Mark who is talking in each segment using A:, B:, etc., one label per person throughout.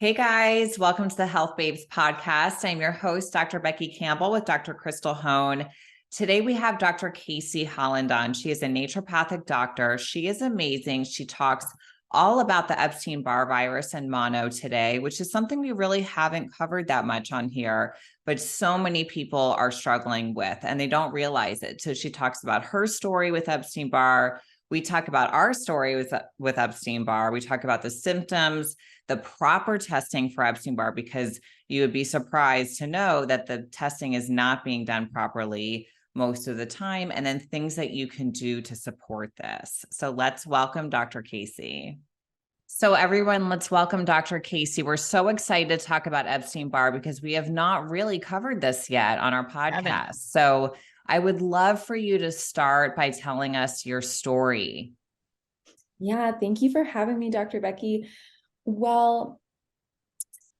A: Hey guys, welcome to the Health Babes podcast. I'm your host, Dr. Becky Campbell with Dr. Crystal Hohn. Today we have Dr. Kasey Holland on. She is a naturopathic doctor. She is amazing. She talks all about the Epstein-Barr virus and mono today, which is something we really haven't covered that much on here, but so many people are struggling with, and they don't realize it. So she talks about her story with Epstein-Barr. We talk about our story with Epstein-Barr. We talk about the symptoms, the proper testing for Epstein-Barr, because you would be surprised to know that the testing is not being done properly most of the time, and then things that you can do to support this. So let's welcome Dr. Kasey. So everyone, let's welcome Dr. Kasey. We're so excited to talk about Epstein-Barr because we have not really covered this yet on our podcast. So I would love for you to start by telling us your story.
B: Yeah, thank you for having me, Dr. Becky. Well,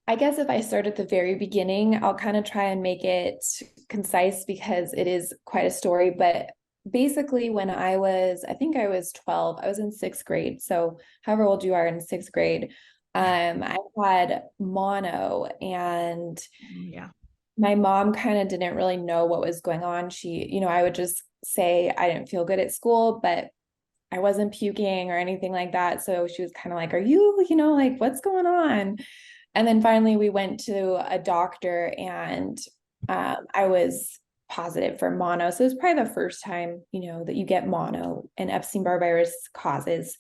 B: I guess if I start at the very beginning, I'll kind of try and make it concise because it is quite a story. But basically, when I think I was 12, I was in sixth grade. So however old you are in sixth grade, I had mono, and my mom kind of didn't really know what was going on. I would just say I didn't feel good at school, but I wasn't puking or anything like that. So she was kind of like, are you, like, what's going on? And then finally we went to a doctor, and I was positive for mono. So it was probably the first time, that you get mono, and Epstein-Barr virus causes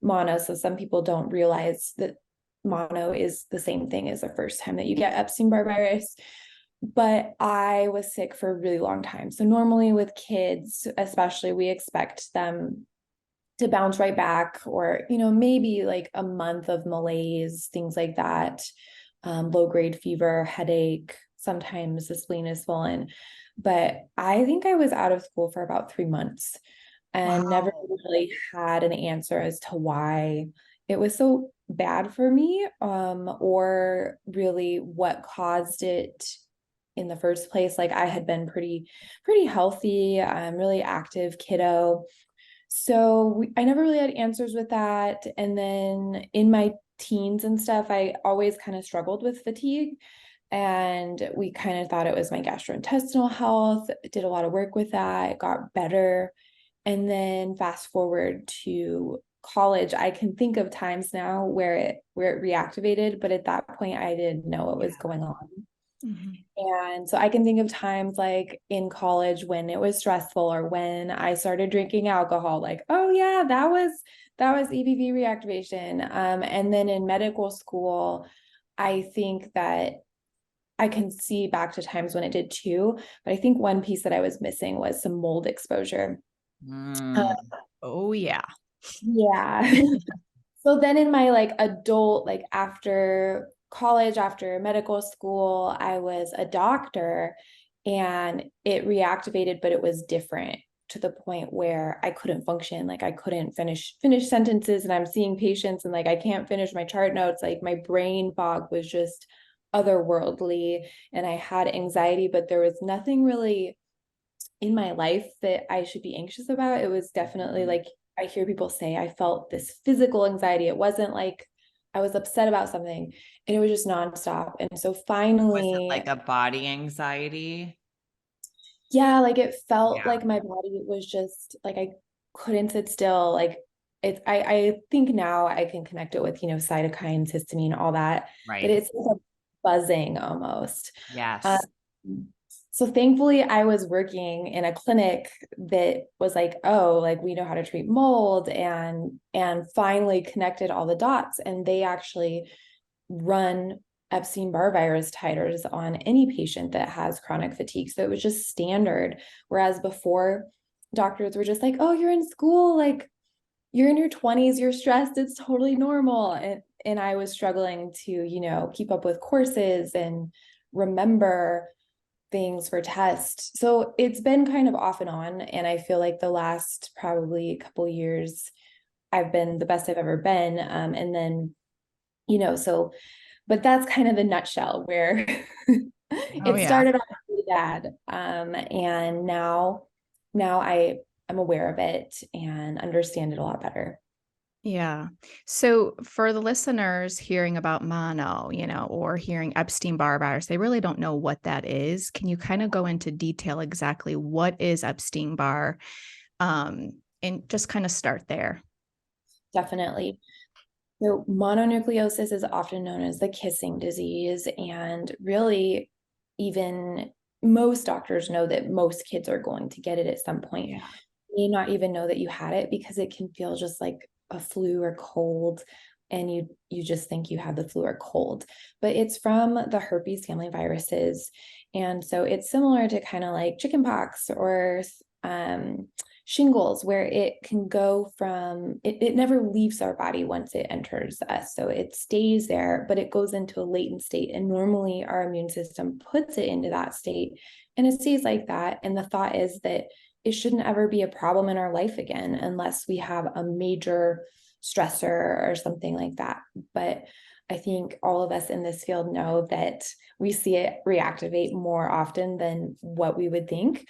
B: mono. So some people don't realize that mono is the same thing as the first time that you get Epstein-Barr virus. But I was sick for a really long time. So normally with kids, especially, we expect them to bounce right back, or, maybe like a month of malaise, things like that, low grade fever, headache, sometimes the spleen is swollen. But I think I was out of school for about 3 months and never really had an answer as to why it was so bad for me, or really what caused it in the first place. Like, I had been pretty healthy, really active kiddo. So I never really had answers with that. And then in my teens and stuff, I always kind of struggled with fatigue. And we kind of thought it was my gastrointestinal health, did a lot of work with that, it got better. And then fast forward to college, I can think of times now where it reactivated, but at that point I didn't know what was going on. Mm-hmm. And so I can think of times like in college when it was stressful, or when I started drinking alcohol, like, oh yeah, that was EBV reactivation. And then in medical school, I think that I can see back to times when it did too. But I think one piece that I was missing was some mold exposure.
C: Oh yeah.
B: Yeah. So then in my adult, after college, after medical school, I was a doctor, and it reactivated, but it was different, to the point where I couldn't function. Like, I couldn't finish sentences, and I'm seeing patients, and I can't finish my chart notes. Like, my brain fog was just otherworldly, and I had anxiety, but there was nothing really in my life that I should be anxious about. It was definitely like, I hear people say I felt this physical anxiety. It wasn't like I was upset about something, and it was just nonstop. And so finally,
A: was it like a body anxiety?
B: Yeah, it felt like my body was just like, I couldn't sit still. I think now I can connect it with, cytokines, histamine, all that.
A: Right.
B: But it's like a buzzing almost.
A: Yes.
B: So thankfully I was working in a clinic that was like, oh, we know how to treat mold, and finally connected all the dots. And they actually run Epstein-Barr virus titers on any patient that has chronic fatigue. So it was just standard. Whereas before, doctors were just like, oh, you're in school, you're in your 20s, you're stressed, it's totally normal. And I was struggling to, keep up with courses and remember things for tests. So it's been kind of off and on. And I feel like the last probably couple years, I've been the best I've ever been. And then, but that's kind of the nutshell where it started off really bad. And now I'm aware of it and understand it a lot better.
C: Yeah. So for the listeners hearing about mono, or hearing Epstein-Barr virus, they really don't know what that is. Can you kind of go into detail exactly what is Epstein-Barr? And just kind of start there.
B: Definitely. So mononucleosis is often known as the kissing disease, and really even most doctors know that most kids are going to get it at some point.
A: Yeah.
B: You may not even know that you had it because it can feel just like a flu or cold, and you just think you have the flu or cold, but it's from the herpes family viruses. And so it's similar to kind of like chickenpox or shingles, where it can go from it never leaves our body once it enters us. So it stays there, but it goes into a latent state. And normally our immune system puts it into that state and it stays like that. And the thought is that it shouldn't ever be a problem in our life again, unless we have a major stressor or something like that. But I think all of us in this field know that we see it reactivate more often than what we would think.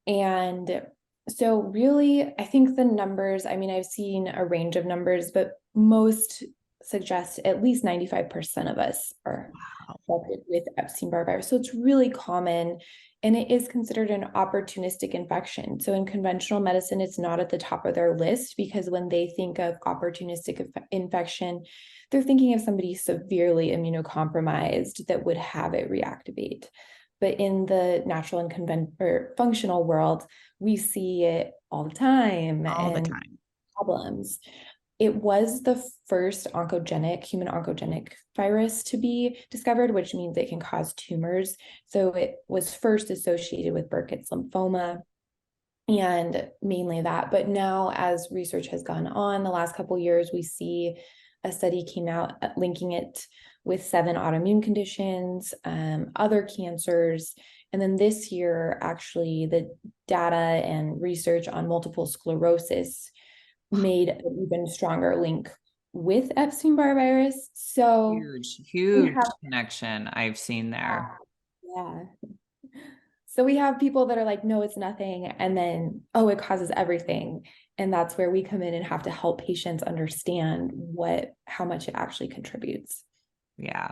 B: And so really, I think the numbers, I mean, I've seen a range of numbers, but most suggest at least 95% of us are affected with Epstein-Barr virus. So it's really common, and it is considered an opportunistic infection. So in conventional medicine, it's not at the top of their list, because when they think of opportunistic infection, they're thinking of somebody severely immunocompromised that would have it reactivate. But in the natural and functional world, we see it all the time.
C: All the
B: And
C: time.
B: problems. It was the first human oncogenic virus to be discovered, which means it can cause tumors. So it was first associated with Burkitt's lymphoma, and mainly that. But now, as research has gone on the last couple of years, we see a study came out linking it with 7 autoimmune conditions, other cancers. And then this year, actually, the data and research on multiple sclerosis made an even stronger link with Epstein-Barr virus. So
A: Huge connection I've seen there.
B: yeah. So we have people that are like, no, it's nothing. And then, oh, it causes everything. And that's where we come in and have to help patients understand how much it actually contributes.
A: Yeah.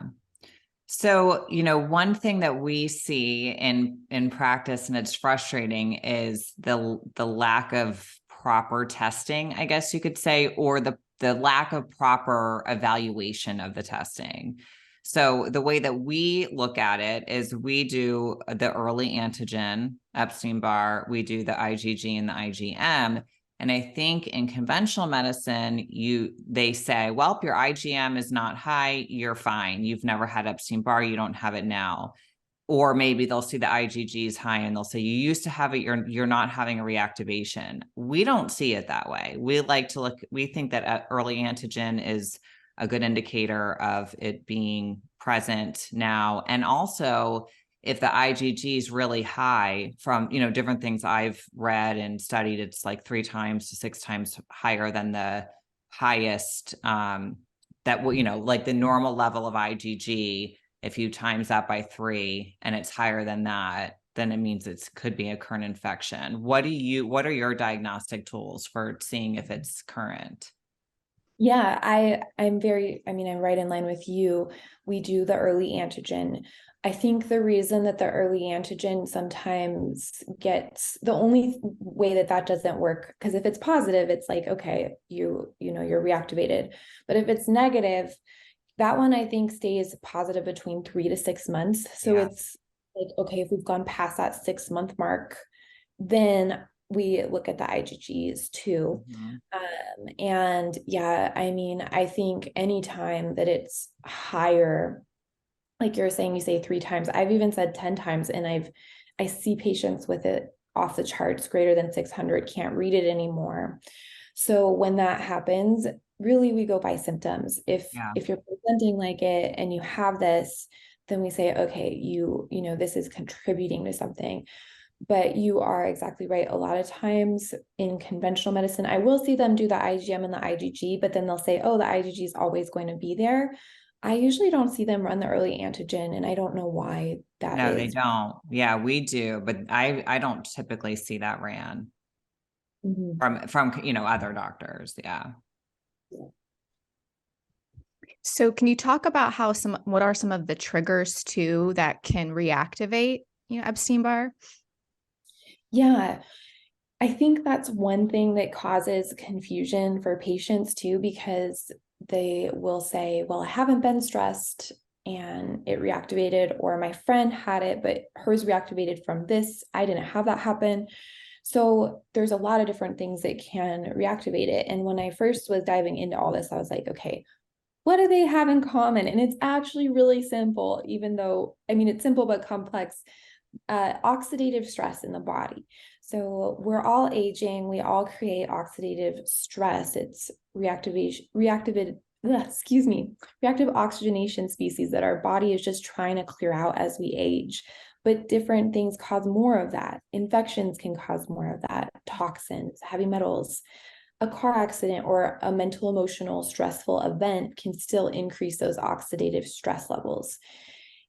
A: So, one thing that we see in practice, and it's frustrating, is the lack of proper testing, I guess you could say, or the lack of proper evaluation of the testing. So the way that we look at it is we do the early antigen, Epstein-Barr, we do the IgG and the IgM. And I think in conventional medicine, they say, well, if your IgM is not high, you're fine. You've never had Epstein-Barr, you don't have it now. Or maybe they'll see the IgG is high and they'll say, you used to have it, you're not having a reactivation. We don't see it that way. We think that early antigen is a good indicator of it being present now. And also, if the IgG is really high from, different things I've read and studied, it's like 3 times to 6 times higher than the highest, like the normal level of IgG. If you times that by 3 and it's higher than that, then it means it could be a current infection. What are your diagnostic tools for seeing if it's current?
B: Yeah, I'm right in line with you. We do the early antigen. I think the reason that the early antigen sometimes gets the only way that doesn't work, because if it's positive, it's like, okay, you're reactivated. But if it's negative, that one I think stays positive between 3 to 6 months. So it's like, okay, if we've gone past that 6-month mark, then we look at the IgGs too.
A: Mm-hmm.
B: And yeah, I think anytime that it's higher, like you're saying, you say 3 times, I've even said 10 times, and I see patients with it off the charts greater than 600, can't read it anymore. So when that happens, really we go by symptoms. If you're presenting like it and you have this, then we say, okay, this is contributing to something. But you are exactly right. A lot of times in conventional medicine, I will see them do the IgM and the IgG, but then they'll say, oh, the IgG is always going to be there. I usually don't see them run the early antigen, and I don't know why that is.
A: No, they don't. Yeah, we do, but I don't typically see that ran from other doctors. Yeah.
C: So can you talk about what are some of the triggers too that can reactivate, Epstein-Barr?
B: Yeah, I think that's one thing that causes confusion for patients too, because they will say, well, I haven't been stressed and it reactivated, or my friend had it, but hers reactivated from this. I didn't have that happen. So there's a lot of different things that can reactivate it. And when I first was diving into all this, I was like, okay, what do they have in common? And it's actually really simple, even though, I mean, it's simple but complex. Oxidative stress in the body. So we're all aging. We all create oxidative stress. It's reactive oxygenation species that our body is just trying to clear out as we age. But different things cause more of that. Infections can cause more of that. Toxins, heavy metals. A car accident or a mental, emotional, stressful event can still increase those oxidative stress levels.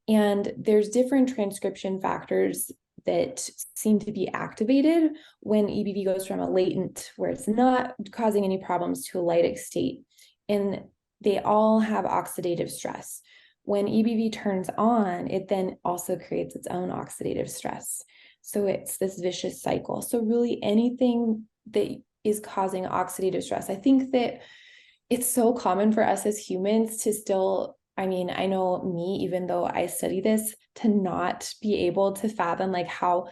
B: And there's different transcription factors that seem to be activated when EBV goes from a latent, where it's not causing any problems, to a lytic state. And they all have oxidative stress. When EBV turns on, it then also creates its own oxidative stress. So it's this vicious cycle. So really anything that is causing oxidative stress, I think that it's so common for us as humans to still, I mean, I know me, even though I study this, to not be able to fathom like how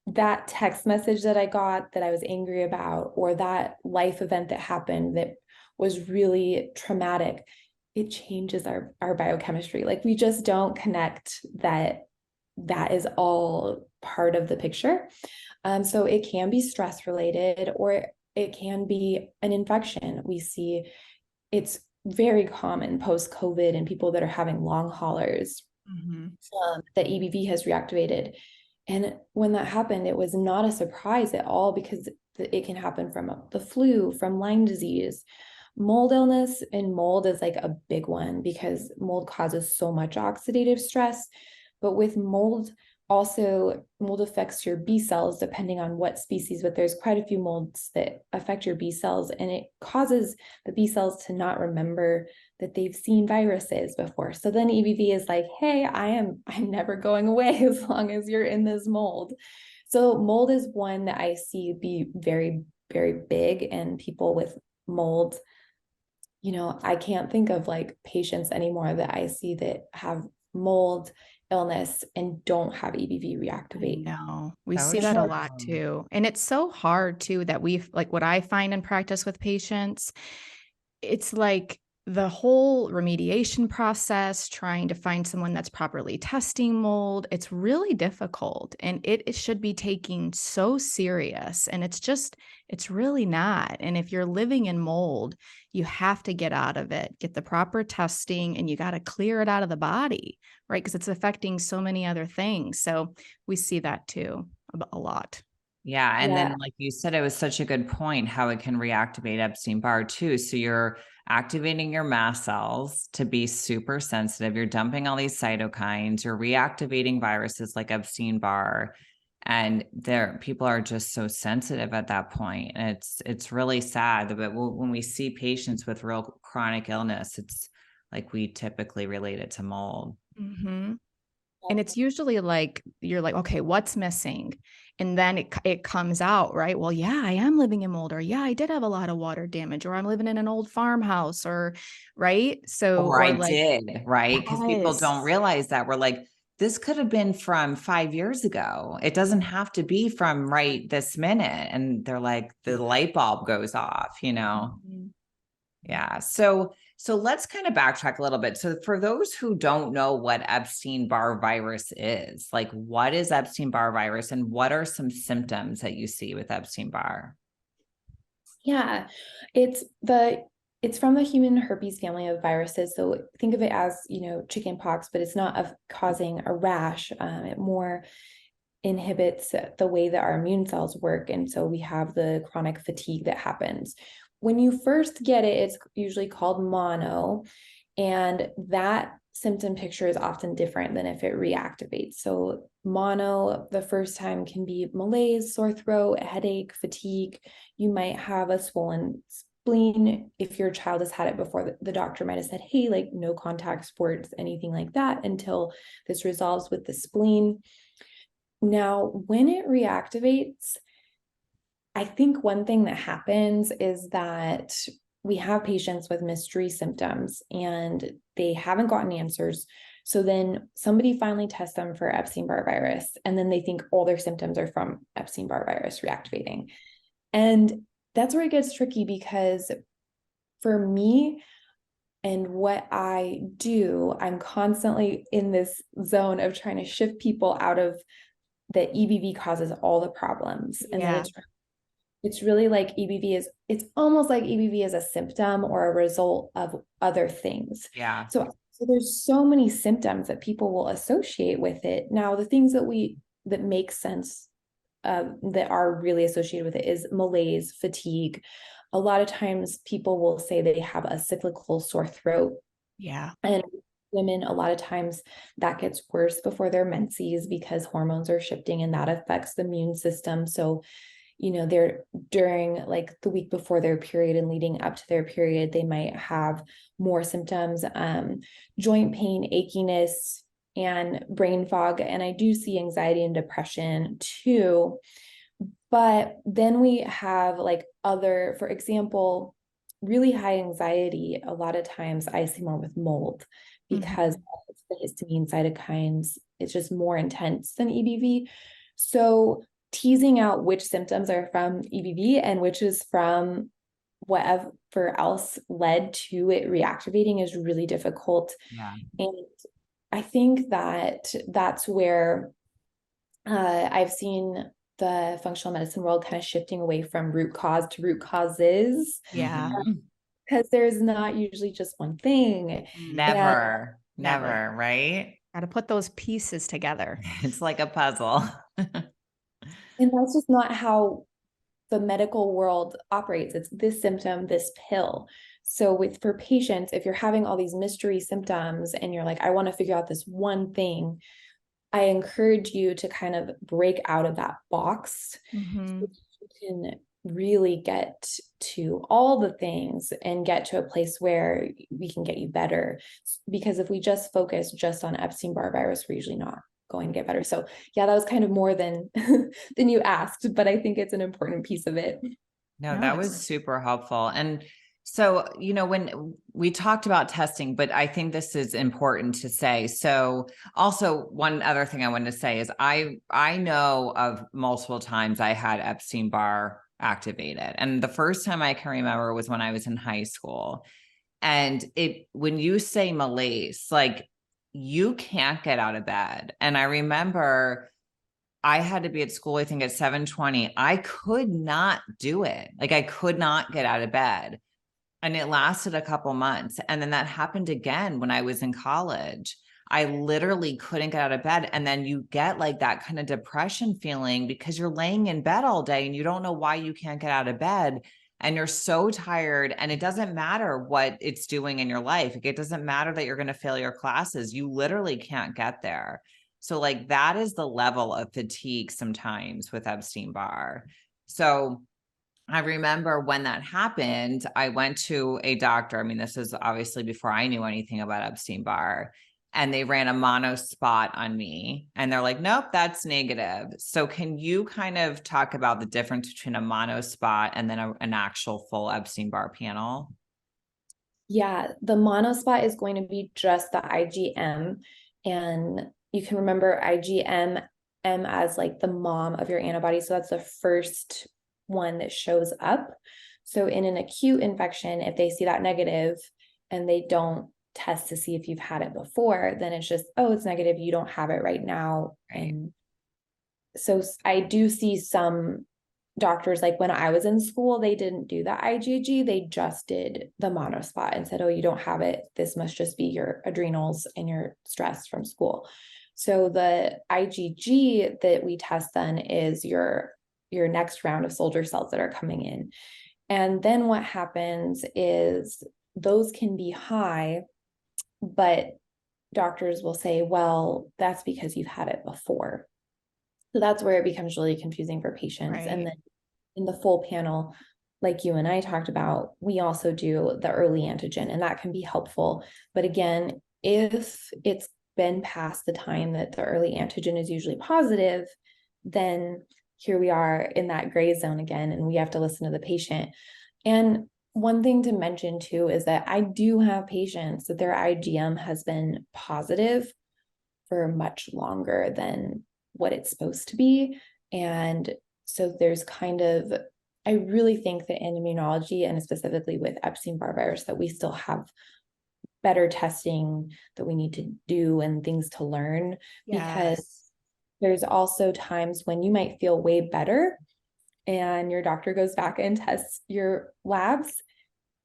B: that text message that I got that I was angry about, or that life event that happened that was really traumatic, it changes our biochemistry. Like we just don't connect that is all part of the picture. So it can be stress related, or it can be an infection. We see it's very common post-COVID and people that are having long haulers, that EBV has reactivated. And when that happened, it was not a surprise at all, because it can happen from the flu, from Lyme disease, mold illness. And mold is like a big one because mold causes so much oxidative stress. But with mold, also mold affects your B cells depending on what species, but there's quite a few molds that affect your B cells, and it causes the B cells to not remember that they've seen viruses before. So then EBV is like, hey, I'm never going away as long as you're in this mold. So mold is one that I see be very, very big, and people with mold, I can't think of like patients anymore that I see that have mold illness and don't have EBV reactivate.
C: No, we
A: So
C: see that a
A: true.
C: lot too. And it's so hard too that like what I find in practice with patients, it's like the whole remediation process, trying to find someone that's properly testing mold, it's really difficult, and it should be taken so serious. And it's really not. And if you're living in mold, you have to get out of it, get the proper testing, and you got to clear it out of the body, right? Because it's affecting so many other things. So we see that too a lot.
A: Yeah. And
B: Yeah.
A: then, like you said, it was such a good point how it can reactivate Epstein-Barr too. So you're activating your mast cells to be super sensitive. You're dumping all these cytokines, you're reactivating viruses like Epstein-Barr. And people are just so sensitive at that point. And it's really sad. But when we see patients with real chronic illness, it's like we typically relate it to mold.
C: Mm-hmm. And it's usually like, you're like, okay, what's missing? And then it comes out, right? Well, yeah, I am living in mold, or yeah, I did have a lot of water damage, or I'm living in an old farmhouse, or right. So,
A: Or I
C: like,
A: did, right? Because people don't
C: yes.
A: realize that. We're like, this could have been from 5 years ago. It doesn't have to be from right this minute. And they're like, the light bulb goes off,
C: Mhm.
A: Yeah. So let's kind of backtrack a little bit. So for those who don't know what Epstein-Barr virus is, like what is Epstein-Barr virus and what are some symptoms that you see with Epstein-Barr?
B: Yeah, it's from the human herpes family of viruses. So think of it as, chicken pox, but it's not of causing a rash. It more inhibits the way that our immune cells work. And so we have the chronic fatigue that happens. When you first get it, it's usually called mono, and that symptom picture is often different than if it reactivates. So mono, the first time, can be malaise, sore throat, headache, fatigue. You might have a swollen spleen. If your child has had it before, the doctor might have said, hey, like no contact sports, anything like that, until this resolves with the spleen. Now, when it reactivates, I think one thing that happens is that we have patients with mystery symptoms and they haven't gotten answers. So then somebody finally tests them for Epstein-Barr virus, and then they think all their symptoms are from Epstein-Barr virus reactivating. And that's where it gets tricky, because for me and what I do, I'm constantly in this zone of trying to shift people out of that EBV causes all the problems. And then it's really like it's almost like EBV is a symptom or a result of other things.
A: Yeah.
B: So there's so many symptoms that people will associate with it. Now, the things that make sense, that are really associated with it, is malaise, fatigue. A lot of times people will say they have a cyclical sore throat.
C: Yeah.
B: And women, a lot of times that gets worse before their menses because hormones are shifting and that affects the immune system. So, they're during like the week before their period and leading up to their period, they might have more symptoms, joint pain, achiness, and brain fog. And I do see anxiety and depression too. But then we have like for example, really high anxiety. A lot of times I see more with mold because the histamine cytokines, it's just more intense than EBV. So teasing out which symptoms are from EBV and which is from whatever else led to it reactivating is really difficult.
A: Yeah.
B: And I think that that's where I've seen the functional medicine world kind of shifting away from root cause to root causes.
C: Yeah.
B: Because there's not usually just one thing.
A: Never, right?
C: Got to put those pieces together.
A: It's like a puzzle.
B: And that's just not how the medical world operates. It's this symptom, this pill. So for patients, if you're having all these mystery symptoms and you're like, I want to figure out this one thing, I encourage you to kind of break out of that box so you can really get to all the things and get to a place where we can get you better. Because if we just focus just on Epstein-Barr virus, we're usually not going to get better. So yeah, that was kind of more than you asked, but I think it's an important piece of it.
A: No, that was super helpful. And so, when we talked about testing, but I think this is important to say. So also one other thing I wanted to say is I know of multiple times I had Epstein-Barr activated. And the first time I can remember was when I was in high school. And when you say malaise, like you can't get out of bed. And I remember I had to be at school, I think at 7:20. I could not do it. Like I could not get out of bed. And it lasted a couple months. And then that happened again when I was in college. I literally couldn't get out of bed. And then you get like that kind of depression feeling because you're laying in bed all day and you don't know why you can't get out of bed. And you're so tired, and it doesn't matter what it's doing in your life. It doesn't matter that you're going to fail your classes. You literally can't get there. So like that is the level of fatigue sometimes with Epstein-Barr. So I remember when that happened, I went to a doctor. I mean, this is obviously before I knew anything about Epstein-Barr, and they ran a Monospot on me and they're like, nope, that's negative. So can you kind of talk about the difference between a Monospot and then an actual full Epstein-Barr panel?
B: Yeah, the Monospot is going to be just the IgM, and you can remember IgM as like the mom of your antibody. So that's the first one that shows up. So in an acute infection, if they see that negative and they don't test to see if you've had it before, then it's just, oh, it's negative, you don't have it right now. And so I do see some doctors, like when I was in school, they didn't do the IgG, they just did the Monospot and said, oh, you don't have it, this must just be your adrenals and your stress from school. So the IgG that we test then is your next round of soldier cells that are coming in. And then what happens is those can be high, but doctors will say, well, that's because you've had it before. So that's where it becomes really confusing for patients.
C: Right.
B: And then in the full panel, like you and I talked about, we also do the early antigen, and that can be helpful. But again, if it's been past the time that the early antigen is usually positive, then here we are in that gray zone again, and we have to listen to the patient. And one thing to mention too is that I do have patients that their IgM has been positive for much longer than what it's supposed to be. And so there's kind of, I really think that in immunology, and specifically with Epstein-Barr virus, that we still have better testing that we need to do and things to learn, because there's also times when you might feel way better and your doctor goes back and tests your labs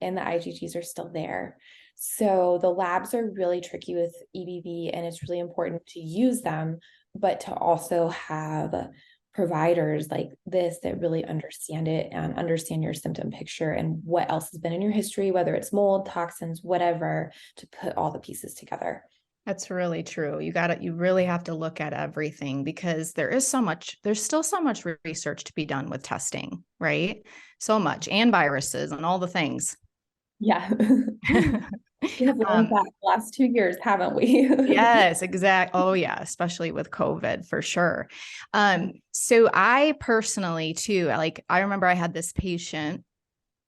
B: and the IgGs are still there. So the labs are really tricky with EBV, and it's really important to use them, but to also have providers like this that really understand it and understand your symptom picture and what else has been in your history, whether it's mold, toxins, whatever, to put all the pieces together.
C: That's really true. You really have to look at everything, because there's still so much research to be done with testing, right? So much, and viruses and all the things.
B: Yeah. We have learned that the last 2 years, haven't we?
C: Yes, exactly. Oh yeah, especially with COVID for sure. So I personally too, I remember I had this patient.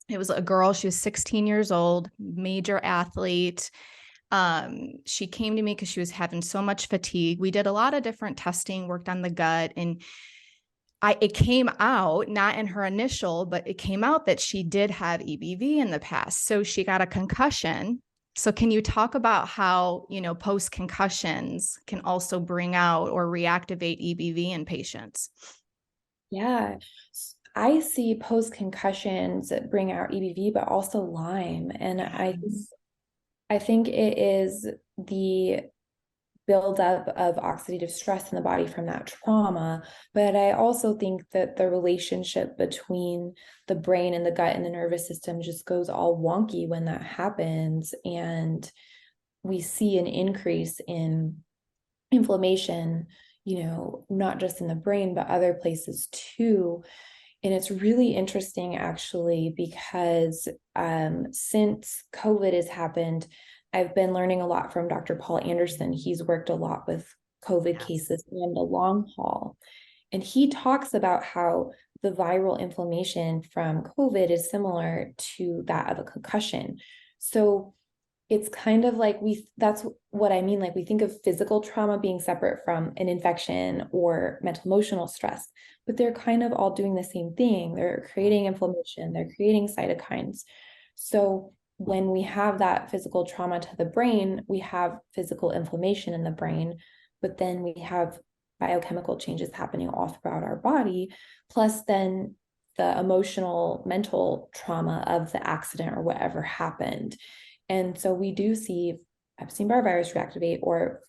C: It was a girl, she was 16 years old, major athlete. She came to me because she was having so much fatigue. We did a lot of different testing, worked on the gut, and it came out, not in her initial, but it came out that she did have EBV in the past. So she got a concussion. So can you talk about how, post concussions can also bring out or reactivate EBV in patients?
B: Yeah, I see post concussions that bring out EBV, but also Lyme. And I think it is the buildup of oxidative stress in the body from that trauma. But I also think that the relationship between the brain and the gut and the nervous system just goes all wonky when that happens. And we see an increase in inflammation, not just in the brain, but other places too. And it's really interesting, actually, because since COVID has happened, I've been learning a lot from Dr. Paul Anderson. He's worked a lot with COVID cases and the long haul. And he talks about how the viral inflammation from COVID is similar to that of a concussion. So it's kind of like that's what I mean. Like, we think of physical trauma being separate from an infection or mental emotional stress, but they're kind of all doing the same thing. They're creating inflammation, they're creating cytokines. So when we have that physical trauma to the brain, we have physical inflammation in the brain, but then we have biochemical changes happening all throughout our body, plus then the emotional, mental trauma of the accident or whatever happened. And so we do see Epstein-Barr virus reactivate, or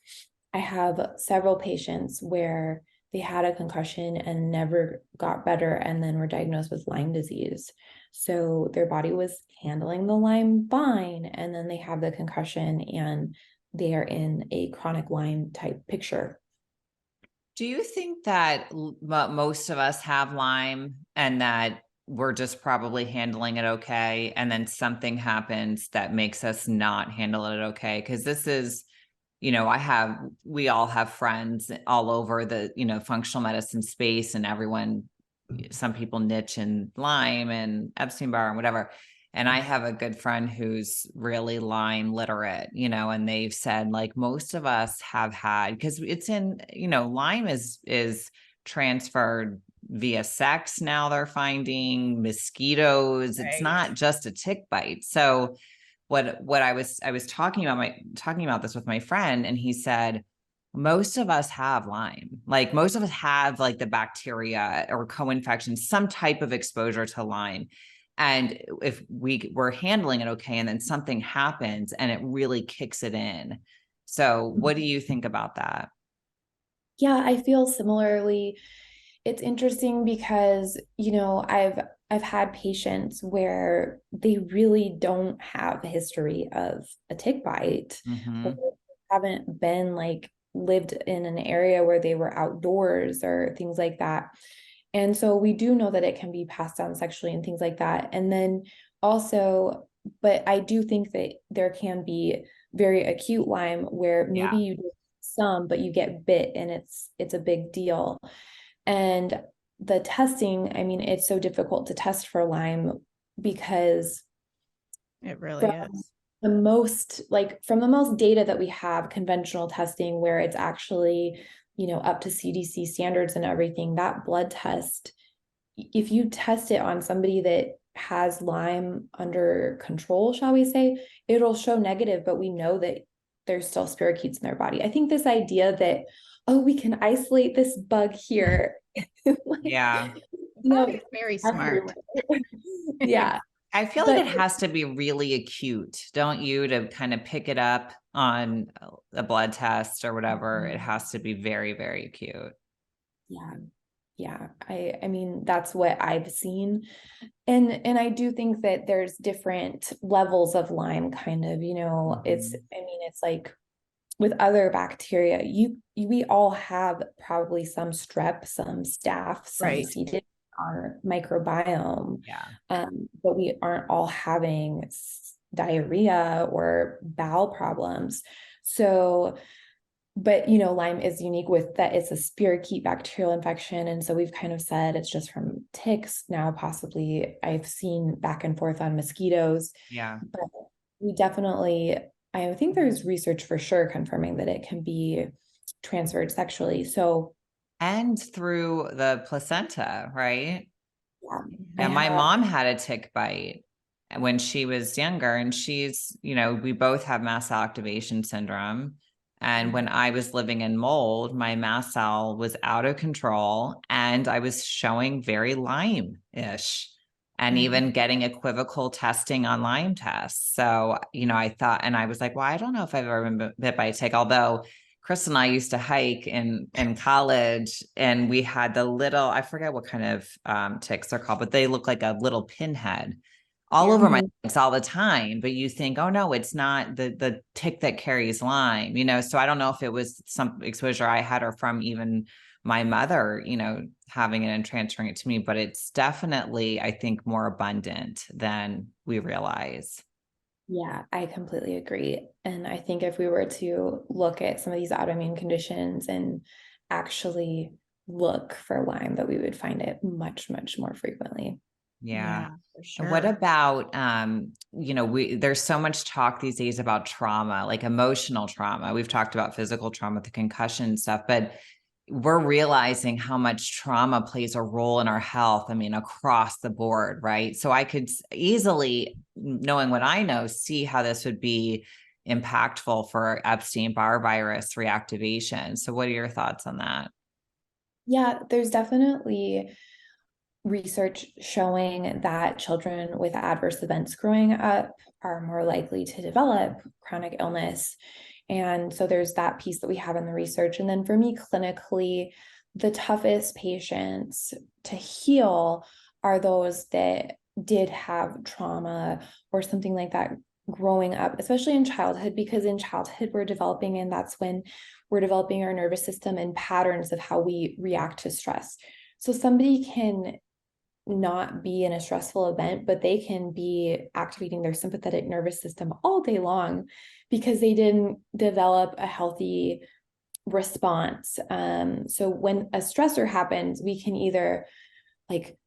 B: I have several patients where they had a concussion and never got better and then were diagnosed with Lyme disease. So their body was handling the Lyme fine, and then they have the concussion and they are in a chronic Lyme type picture.
A: Do you think that most of us have Lyme and that we're just probably handling it okay, and then something happens that makes us not handle it okay? Because this is, we all have friends all over the, functional medicine space, and some people niche in Lyme and Epstein-Barr and whatever. And I have a good friend who's really Lyme literate, and they've said, like, most of us have had, because it's in, Lyme is transferred via sex. Now they're finding mosquitoes. It's not just a tick bite. So what I was talking about this with my friend, and he said, most of us have Lyme. Like, most of us have like the bacteria or co-infection, some type of exposure to Lyme. And if we're handling it okay, and then something happens and it really kicks it in. So what do you think about that?
B: Yeah, I feel similarly. It's interesting because, I've had patients where they really don't have a history of a tick bite, or haven't been lived in an area where they were outdoors or things like that. And so we do know that it can be passed down sexually and things like that. And then also, but I do think that there can be very acute Lyme where maybe
A: Yeah.
B: you do some, but you get bit and it's a big deal. And the testing, I mean, it's so difficult to test for Lyme because
C: It really
B: from
C: is.
B: from the most data that we have, conventional testing where it's actually, up to CDC standards and everything, that blood test, if you test it on somebody that has Lyme under control, shall we say, it'll show negative, but we know that there's still spirochetes in their body. I think this idea that, oh, we can isolate this bug here.
A: Yeah.
C: That is very smart.
B: Everywhere. Yeah.
A: I feel like
B: But
A: it has to be really acute, don't you, to kind of pick it up on a blood test or whatever. It has to be very, very acute.
B: yeah. Yeah. I mean, that's what I've seen. And I do think that there's different levels of Lyme kind of, it's like with other bacteria, we all have probably some strep, some staph, some
C: Right.
B: C. diff, our microbiome.
A: Yeah.
B: But we aren't all having diarrhea or bowel problems. So, but Lyme is unique with that it's a spirochete bacterial infection. And so we've kind of said it's just from ticks. Now, possibly I've seen back and forth on mosquitoes,
A: Yeah.
B: but we definitely, I think there's research for sure confirming that it can be transferred sexually. So,
A: And through the placenta, right?
B: yeah, I
A: Now, my
B: have,
A: mom had a tick bite when she was younger, and we both have mast cell activation syndrome. And when I was living in mold, my mast cell was out of control and I was showing very Lyme-ish and even getting equivocal testing on Lyme tests. So, I thought, and I was like, well, I don't know if I've ever been bit by a tick, although Chris and I used to hike in college, and we had the little, I forget what kind of ticks they're called, but they look like a little pinhead all over my legs all the time. But you think, oh no, it's not the tick that carries Lyme, so I don't know if it was some exposure I had or from even my mother, having it and transferring it to me, but it's definitely, I think, more abundant than we realize.
B: Yeah, I completely agree. And I think if we were to look at some of these autoimmune conditions and actually look for Lyme, that we would find it much, much more frequently.
A: Yeah.
C: For
A: And what
C: sure.
A: about, there's so much talk these days about trauma, like emotional trauma. We've talked about physical trauma, the concussion stuff, but we're realizing how much trauma plays a role in our health. I mean, across the board, right? So I could easily, knowing what I know, see how this would be impactful for Epstein-Barr virus reactivation. So what are your thoughts on that?
B: Yeah, there's definitely research showing that children with adverse events growing up are more likely to develop chronic illness. And so there's that piece that we have in the research. And then for me, clinically, the toughest patients to heal are those that did have trauma or something like that growing up, especially in childhood, because in childhood we're developing, and that's when we're developing our nervous system and patterns of how we react to stress. So somebody can not be in a stressful event, but they can be activating their sympathetic nervous system all day long because they didn't develop a healthy response. So when a stressor happens, we can either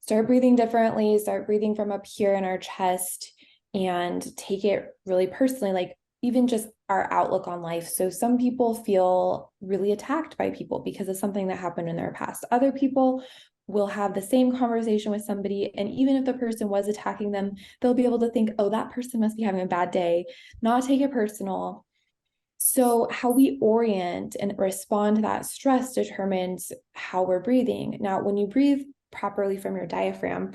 B: start breathing differently, start breathing from up here in our chest, and take it really personally, like even just our outlook on life. So some people feel really attacked by people because of something that happened in their past. Other people will have the same conversation with somebody, and even if the person was attacking them, they'll be able to think, oh, that person must be having a bad day, not take it personal. So how we orient and respond to that stress determines how we're breathing. Now, when you breathe properly from your diaphragm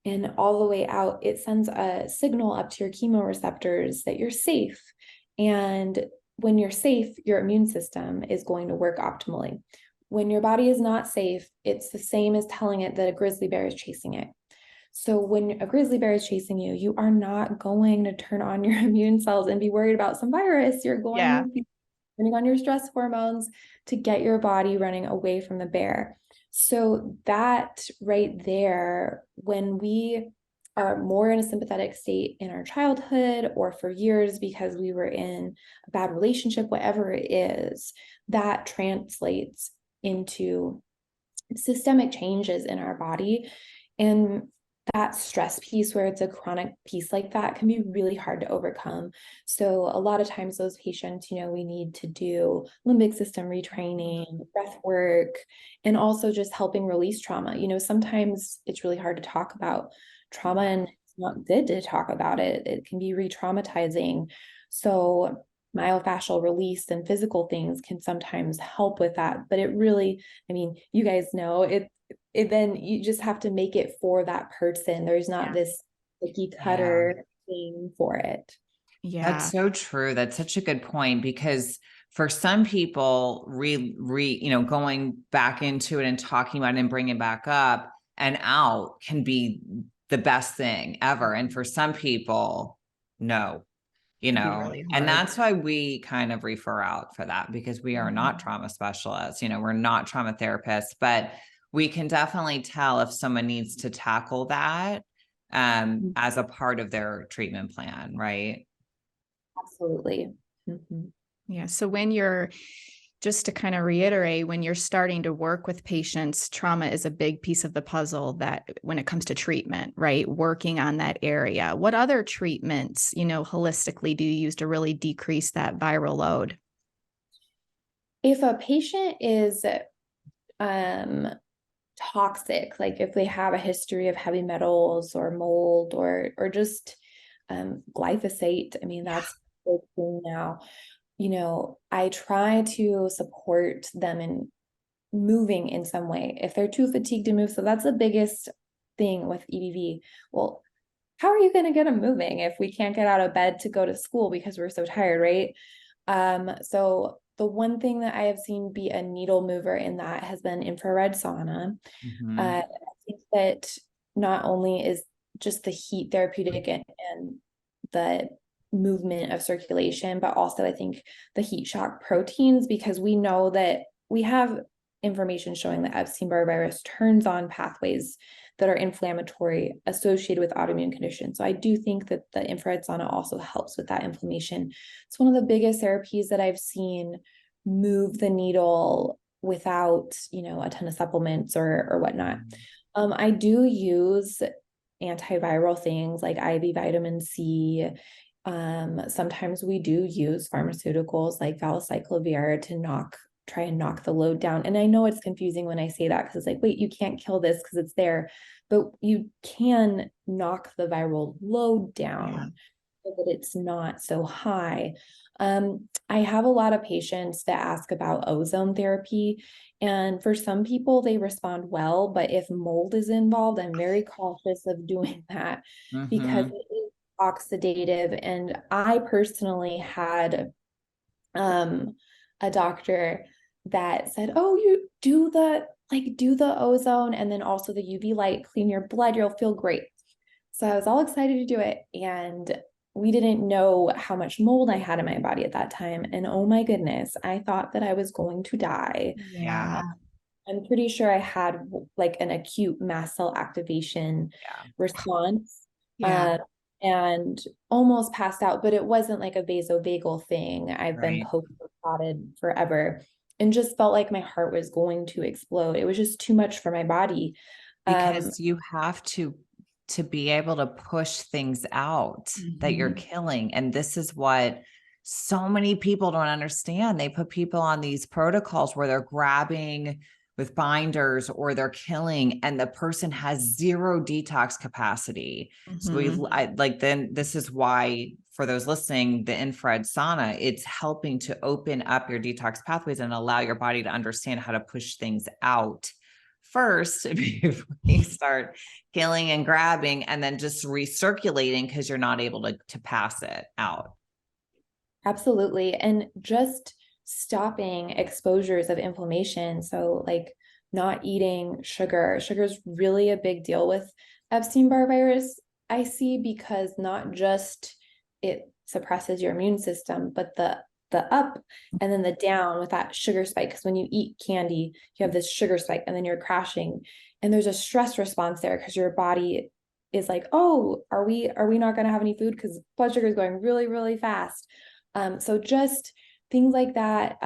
B: and all the way out, it sends a signal up to your chemoreceptors that you're safe. And when you're safe, your immune system is going to work optimally. When your body is not safe, it's the same as telling it that a grizzly bear is chasing it. So when a grizzly bear is chasing you, you are not going to turn on your immune cells and be worried about some virus. You're going
C: Yeah.
B: to be turning on your stress hormones to get your body running away from the bear. So that right there, when we are more in a sympathetic state in our childhood or for years because we were in a bad relationship, whatever it is, that translates into systemic changes in our body. And that stress piece, where it's a chronic piece like that, can be really hard to overcome. So a lot of times those patients, we need to do limbic system retraining, breath work, and also just helping release trauma. Sometimes it's really hard to talk about trauma, and it's not good to talk about it. It can be re-traumatizing. So myofascial release and physical things can sometimes help with that. But it really, you guys know it, then you just have to make it for that person. There's not this cookie cutter thing for it.
C: Yeah.
A: That's so true. That's such a good point, because for some people, going back into it and talking about it and bringing it back up and out can be the best thing ever. And for some people, no.
C: Really
A: and
C: hard.
A: that's why we kind of refer out for that, because we are not trauma specialists, we're not trauma therapists, but we can definitely tell if someone needs to tackle that as a part of their treatment plan, right?
B: Absolutely. Mm-hmm.
C: Yeah. So just to kind of reiterate, when you're starting to work with patients, trauma is a big piece of the puzzle that when it comes to treatment, right? Working on that area. What other treatments, holistically do you use to really decrease that viral load?
B: If a patient is toxic, like if they have a history of heavy metals or mold or just glyphosate, that's a big thing now. I try to support them in moving in some way if they're too fatigued to move. So that's the biggest thing with EBV. Well, how are you going to get them moving if we can't get out of bed to go to school because we're so tired, right? So the one thing that I have seen be a needle mover in that has been infrared sauna.
A: Mm-hmm.
B: I think that not only is just the heat therapeutic and the movement of circulation, but also I think the heat shock proteins, because we know that we have information showing that Epstein-Barr virus turns on pathways that are inflammatory associated with autoimmune conditions. So I do think that the infrared sauna also helps with that inflammation. It's one of the biggest therapies that I've seen move the needle without, a ton of supplements or whatnot. I do use antiviral things like IV vitamin C. Sometimes we do use pharmaceuticals like valacyclovir to try and knock the load down. And I know it's confusing when I say that, because it's like, wait, you can't kill this because it's there, but you can knock the viral load down so that it's not so high. I have a lot of patients that ask about ozone therapy, and for some people they respond well, but if mold is involved, I'm very cautious of doing that because it is oxidative. And I personally had a doctor that said, oh, you do the ozone and then also the UV light, clean your blood, you'll feel great. So I was all excited to do it, and we didn't know how much mold I had in my body at that time. And oh my goodness, I thought that I was going to die.
C: Yeah.
B: I'm pretty sure I had like an acute mast cell activation response.
C: Yeah.
B: And almost passed out, but it wasn't like a vasovagal thing. I've been post-prodded forever and just felt like my heart was going to explode. It was just too much for my body.
A: Because you have to be able to push things out that you're killing. And this is what so many people don't understand. They put people on these protocols where they're grabbing with binders or they're killing, and the person has zero detox capacity. So then this is why, for those listening, the infrared sauna, it's helping to open up your detox pathways and allow your body to understand how to push things out first before you start killing and grabbing and then just recirculating, because you're not able to pass it out.
B: Absolutely. And just stopping exposures of inflammation. So like not eating sugar. Sugar is really a big deal with Epstein-Barr virus, I see, because not just it suppresses your immune system, but the the up and then the down with that sugar spike. Because when you eat candy, you have this sugar spike and then you're crashing. And there's a stress response there because your body is like, oh, are we not going to have any food because blood sugar is going really, really fast. So just things like that,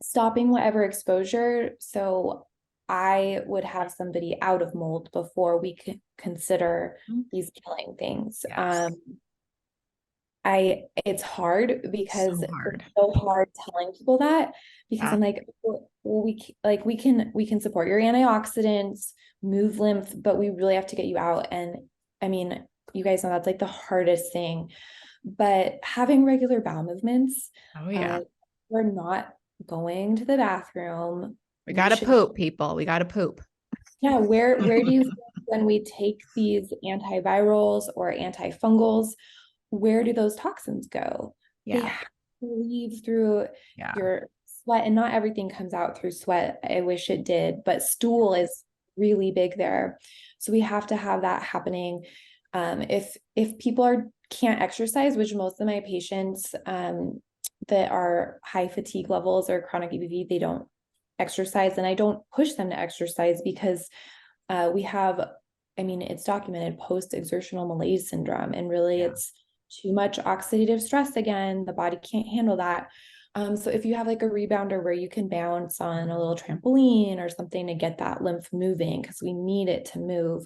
B: stopping whatever exposure. So I would have somebody out of mold before we could consider these killing things.
A: Yes.
B: It's hard because
C: So hard.
B: it's so hard telling people that because
C: Yeah.
B: I'm like, well, we can support your antioxidants, move lymph, but we really have to get you out. And I mean, you guys know that's like the hardest thing. But having regular bowel movements,
C: Oh yeah.
B: we're not going to the bathroom.
C: We got to poop, people. We got to poop.
B: Yeah, where do you think when we take these antivirals or antifungals, where do those toxins go? They
C: Yeah.
B: have to leave through
A: Yeah.
B: your sweat, and not everything comes out through sweat. I wish it did, but stool is really big there. So we have to have that happening. If people can't exercise, which most of my patients that are high fatigue levels or chronic EBV, they don't exercise, and I don't push them to exercise because we have, I mean, it's documented post-exertional malaise syndrome, and really it's too much oxidative stress again. The body can't handle that. So if you have like a rebounder where you can bounce on a little trampoline or something to get that lymph moving, because we need it to move,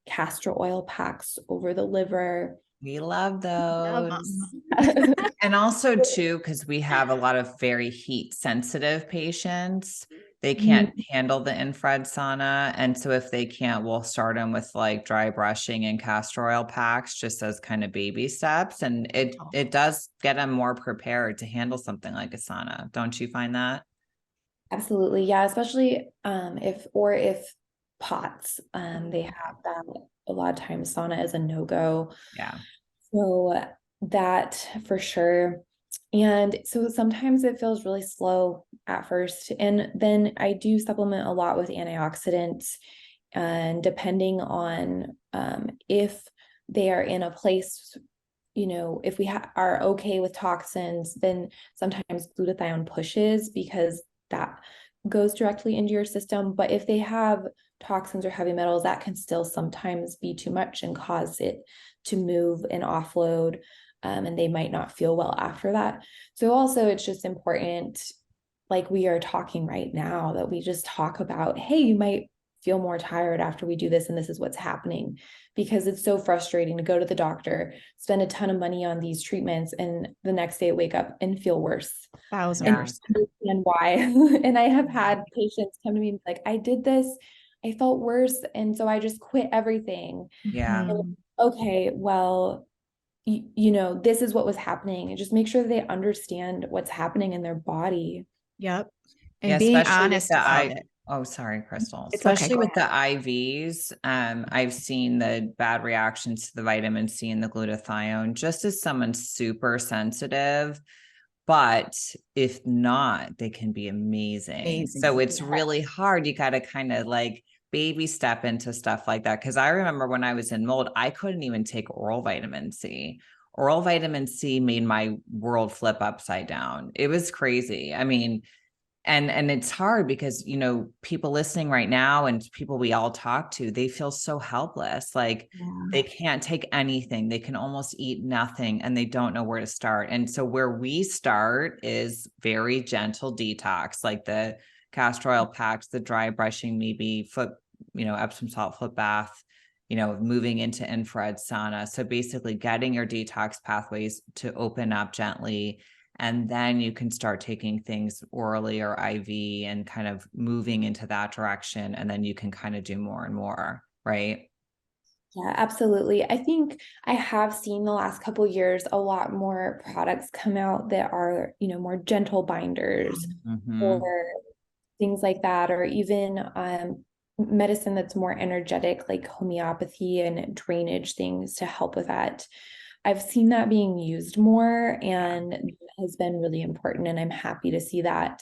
B: castor oil packs over the liver.
A: We love
C: Love
A: those.
C: 'em.
A: And also too, because we have a lot of very heat sensitive patients. They can't handle the infrared sauna. And so if they can't, we'll start them with like dry brushing and castor oil packs just as kind of baby steps. And it does get them more prepared to handle something like a sauna. Don't you find that?
B: Absolutely. Yeah. Especially if POTS, they have that a lot of times. Sauna is a no-go.
A: Yeah.
B: So that for sure. And so sometimes it feels really slow at first. And then I do supplement a lot with antioxidants. And depending on if they are in a place, if we are okay with toxins, then sometimes glutathione pushes because that goes directly into your system. But if they have toxins or heavy metals, that can still sometimes be too much and cause it to move and offload. And they might not feel well after that. So also it's just important, like we are talking right now, that we just talk about, hey, you might feel more tired after we do this, and this is what's happening, because it's so frustrating to go to the doctor, spend a ton of money on these treatments, and the next day wake up and feel worse.
C: 1,000%.
B: And why. And I have had patients come to me and be like, I did this, I felt worse, and so I just quit everything.
A: Yeah.
C: Mhm.
B: Okay, well, this is what was happening, and just make sure that they understand what's happening in their body.
C: Yep. And
A: Yeah,
C: being
A: especially with
C: honest
A: the
C: about it.
A: oh, sorry, Crystal.
C: It's okay.
A: Especially
C: Go
A: with the
C: ahead.
A: IVs, I've seen the bad reactions to the vitamin C and the glutathione, just as someone's super sensitive. But if not, they can be amazing.
C: Amazing.
A: So it's really hard. You got to kind of like baby step into stuff like that. Because I remember when I was in mold, I couldn't even take oral vitamin C. Oral vitamin C made my world flip upside down. It was crazy. I mean, and it's hard because people listening right now and people we all talk to, they feel so helpless, like they can't take anything, they can almost eat nothing, and they don't know where to start. And so where we start is very gentle detox, like the castor oil packs, the dry brushing, maybe Epsom salt foot bath, moving into infrared sauna. So basically getting your detox pathways to open up gently. And then you can start taking things orally or IV and kind of moving into that direction. And then you can kind of do more and more, right?
B: Yeah, absolutely. I think I have seen the last couple of years a lot more products come out that are, more gentle binders or things like that, or even medicine that's more energetic, like homeopathy and drainage things to help with that. I've seen that being used more, and it has been really important, and I'm happy to see that.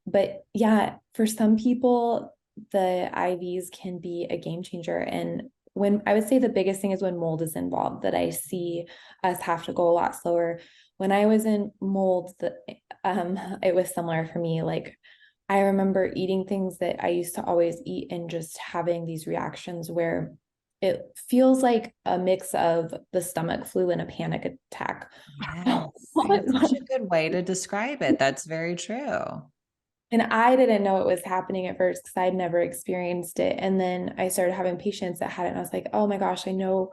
B: But yeah, for some people, the IVs can be a game changer. And when I would say the biggest thing is when mold is involved, that I see us have to go a lot slower. when I was in mold, it was similar for me. Like, I remember eating things that I used to always eat and just having these reactions where it feels like a mix of the stomach flu and a panic attack.
A: Yes, that's such a good way to describe it. That's very true.
B: And I didn't know it was happening at first because I'd never experienced it. And then I started having patients that had it, and I was like, oh my gosh, I know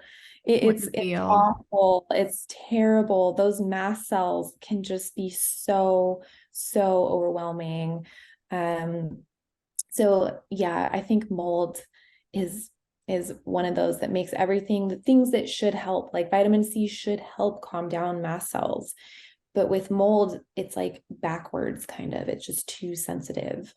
B: it's awful. It's terrible. Those mast cells can just be so, so overwhelming. So yeah, I think mold is one of those that makes everything, the things that should help, like vitamin C should help calm down mast cells. But with mold, it's like backwards kind of. It's just too sensitive.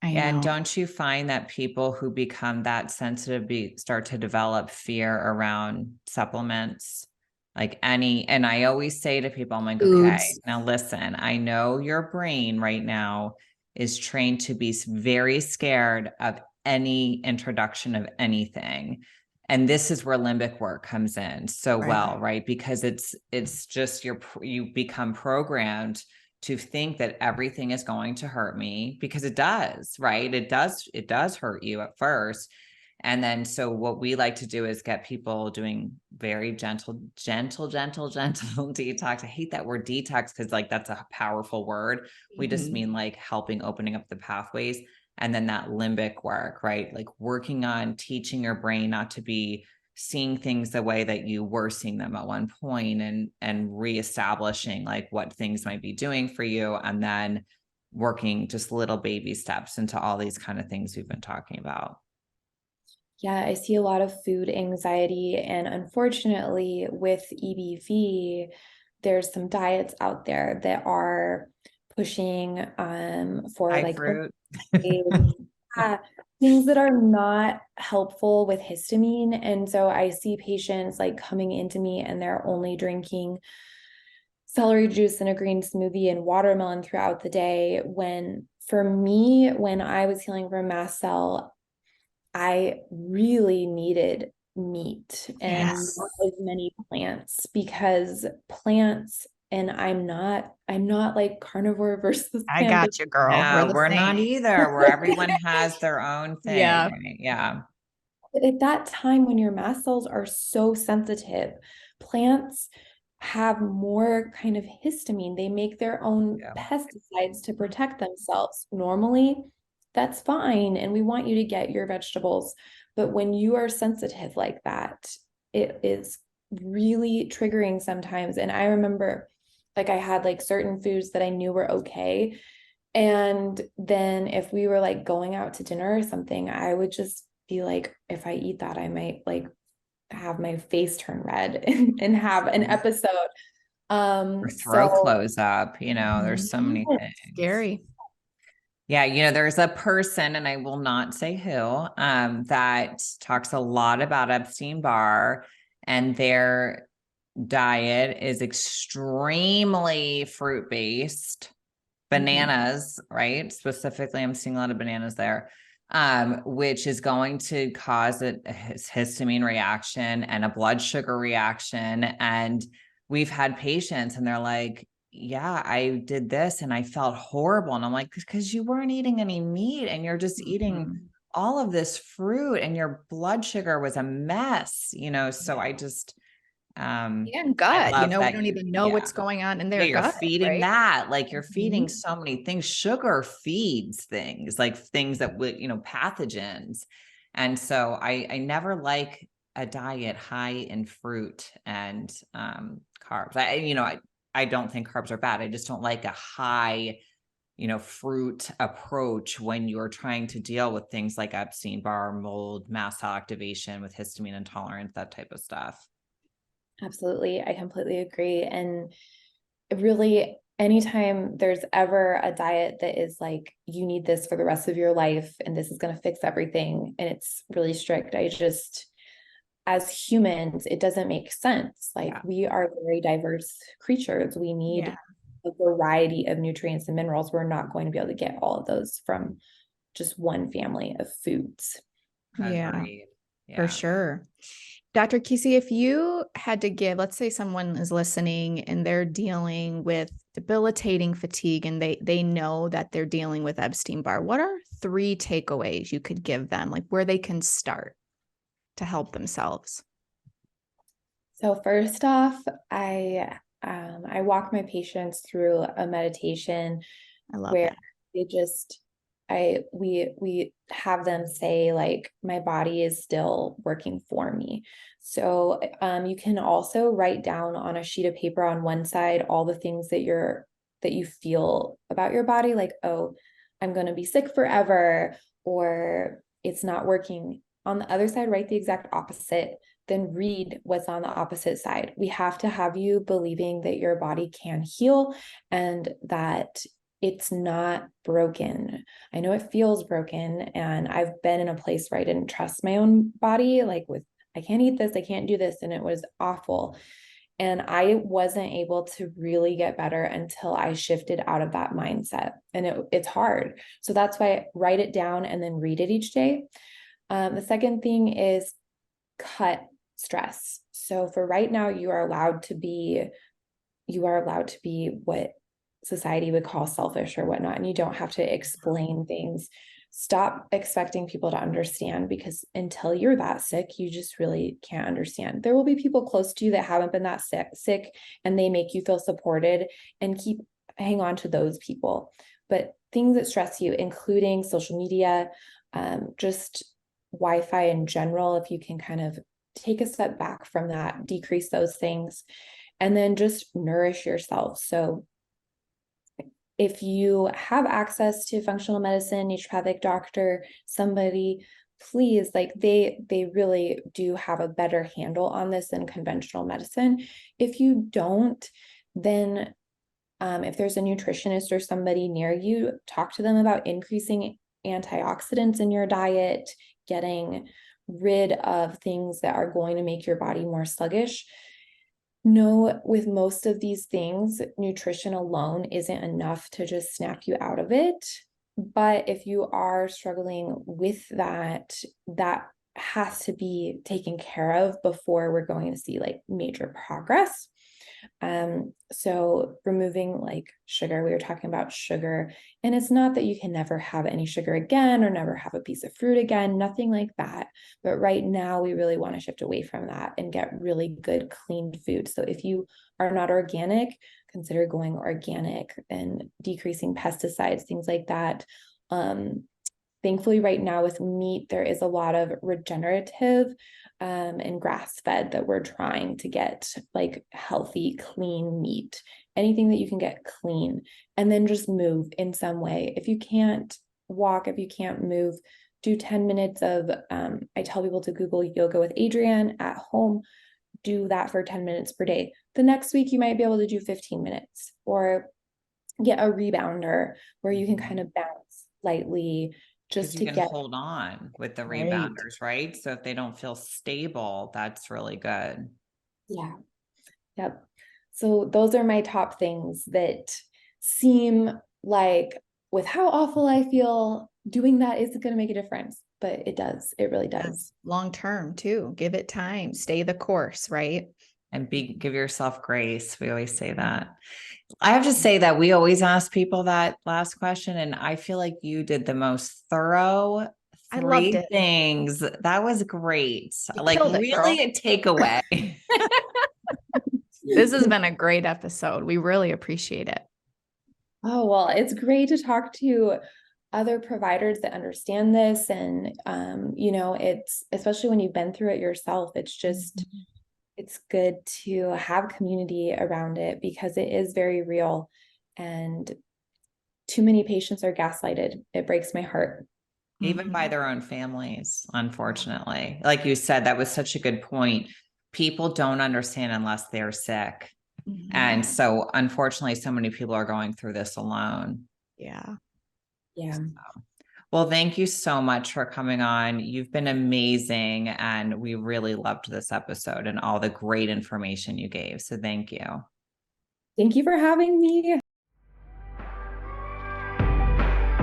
A: And don't you find that people who become that sensitive start to develop fear around supplements? Like and I always say to people, I'm like, okay, now listen, I know your brain right now is trained to be very scared of any introduction of anything. And this is where limbic work comes in so well, right? Because it's just you become programmed to think that everything is going to hurt me, because it does, right? It does hurt you at first. And then, so what we like to do is get people doing very gentle detox. I hate that word detox because like that's a powerful word. We just mean like opening up the pathways. And then that limbic work, right? Like working on teaching your brain not to be seeing things the way that you were seeing them at one point, and reestablishing like what things might be doing for you. And then working just little baby steps into all these kind of things we've been talking about.
B: Yeah, I see a lot of food anxiety. And unfortunately, with EBV, there's some diets out there that are pushing for
A: high
B: like
A: fruit.
B: Things that are not helpful with histamine. And so I see patients like coming into me and they're only drinking celery juice and a green smoothie and watermelon throughout the day. When for me, when I was healing from mast cell, I really needed meat and not as many plants, because plants, and I'm not like carnivore versus
C: I got you, girl.
A: No, we're not either, where everyone has their own thing.
C: Yeah.
A: Right? Yeah.
B: At that time, when your mast cells are so sensitive, plants have more kind of histamine. They make their own pesticides to protect themselves. Normally, that's fine, and we want you to get your vegetables. But when you are sensitive like that, it is really triggering sometimes. And I remember, like, I had like certain foods that I knew were okay. And then if we were like going out to dinner or something, I would just be like, if I eat that, I might like have my face turn red and have an episode.
A: Or throat close up, there's so many things.
C: Scary.
A: Yeah, there's a person, and I will not say who, that talks a lot about Epstein-Barr, and their diet is extremely fruit-based. Bananas, right? Specifically, I'm seeing a lot of bananas there, which is going to cause a histamine reaction and a blood sugar reaction. And we've had patients and they're like, yeah, I did this and I felt horrible. And I'm like, because you weren't eating any meat and you're just eating all of this fruit and your blood sugar was a mess, so I just,
C: and gut, we don't even know what's going on in their
A: you're
C: gut.
A: feeding that, like you're feeding so many things. Sugar feeds things, like things that would, pathogens. And so I never like a diet high in fruit and carbs. I don't think carbs are bad. I just don't like a high, fruit approach when you're trying to deal with things like Epstein-Barr, mold, mast cell activation with histamine intolerance, that type of stuff.
B: Absolutely. I completely agree. And really, anytime there's ever a diet that is like, you need this for the rest of your life and this is going to fix everything, and it's really strict, as humans, it doesn't make sense. Like, we are very diverse creatures. We need a variety of nutrients and minerals. We're not going to be able to get all of those from just one family of foods.
C: Yeah. For sure. Dr. Kasey, if you had to give, let's say someone is listening and they're dealing with debilitating fatigue and they know that they're dealing with Epstein-Barr, what are 3 takeaways you could give them, like where they can start to help themselves?
B: So first off, I walk my patients through a meditation
C: I love
B: where
C: that.
B: they just we have them say like my body is still working for me. So you can also write down on a sheet of paper on one side all the things that you feel about your body, like, oh, I'm going to be sick forever, or it's not working. On the other side, write the exact opposite, then read what's on the opposite side. We have to have you believing that your body can heal and that it's not broken. I know it feels broken, and I've been in a place where I didn't trust my own body, like with, I can't eat this, I can't do this, and it was awful. And I wasn't able to really get better until I shifted out of that mindset. And it's hard. So that's why write it down and then read it each day. The second thing is cut stress. So for right now, you are allowed to be what society would call selfish or whatnot, and you don't have to explain things. Stop expecting people to understand, because until you're that sick, you just really can't understand. There will be people close to you that haven't been that sick and they make you feel supported, and hang on to those people. But things that stress you, including social media, just Wi-Fi in general, if you can kind of take a step back from that, decrease those things, and then just nourish yourself. So if you have access to functional medicine, naturopathic doctor, somebody, please, like they really do have a better handle on this than conventional medicine. If you don't, then if there's a nutritionist or somebody near you, talk to them about increasing antioxidants in your diet, getting rid of things that are going to make your body more sluggish. No, with most of these things, nutrition alone isn't enough to just snap you out of it. But if you are struggling with that, that has to be taken care of before we're going to see like major progress. So removing like sugar, we were talking about sugar, and it's not that you can never have any sugar again or never have a piece of fruit again, nothing like that. But right now we really want to shift away from that and get really good, clean food. So if you are not organic, consider going organic and decreasing pesticides, things like that. Thankfully, right now with meat, there is a lot of regenerative and grass-fed that we're trying to get, like healthy, clean meat, anything that you can get clean, and then just move in some way. If you can't walk, if you can't move, do 10 minutes of, I tell people to Google yoga with Adrienne at home, do that for 10 minutes per day. The next week, you might be able to do 15 minutes or get a rebounder where you can kind of bounce lightly, just
A: you
B: to
A: can
B: get
A: hold on with the
C: Right.
A: rebounders, right? So if they don't feel stable, that's really good.
B: Yeah. Yep. So those are my top things that seem like, with how awful I feel, doing that isn't going to make a difference, but it does. It really does.
C: Yes. Long term too. Give it time. Stay the course, right?
A: And give yourself grace. We always say that. I have to say that we always ask people that last question, and I feel like you did the most thorough
C: I loved
A: 3
C: it.
A: things. That was great.
C: You
A: Like
C: killed it,
A: really
C: girl.
A: a takeaway.
C: This has been a great episode. We really appreciate it.
B: Oh, well, it's great to talk to other providers that understand this. And, it's, especially when you've been through it yourself, it's just, it's good to have community around it, because it is very real. And too many patients are gaslighted. It breaks my heart.
A: Even by their own families, unfortunately. Like you said, that was such a good point. People don't understand unless they're sick. And so unfortunately, so many people are going through this alone.
C: Yeah.
B: Yeah.
A: Well, thank you so much for coming on. You've been amazing. And we really loved this episode and all the great information you gave. So thank you.
B: Thank you for having me.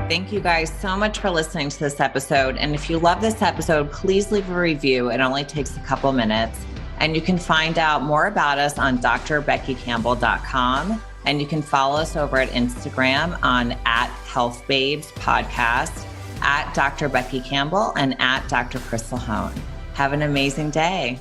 A: Thank you guys so much for listening to this episode. And if you love this episode, please leave a review. It only takes a couple minutes. And you can find out more about us on drbeckycampbell.com. And you can follow us over at Instagram on @HealthBabesPodcast, @Dr. Becky Campbell, and @Dr. Crystal Hohn. Have an amazing day.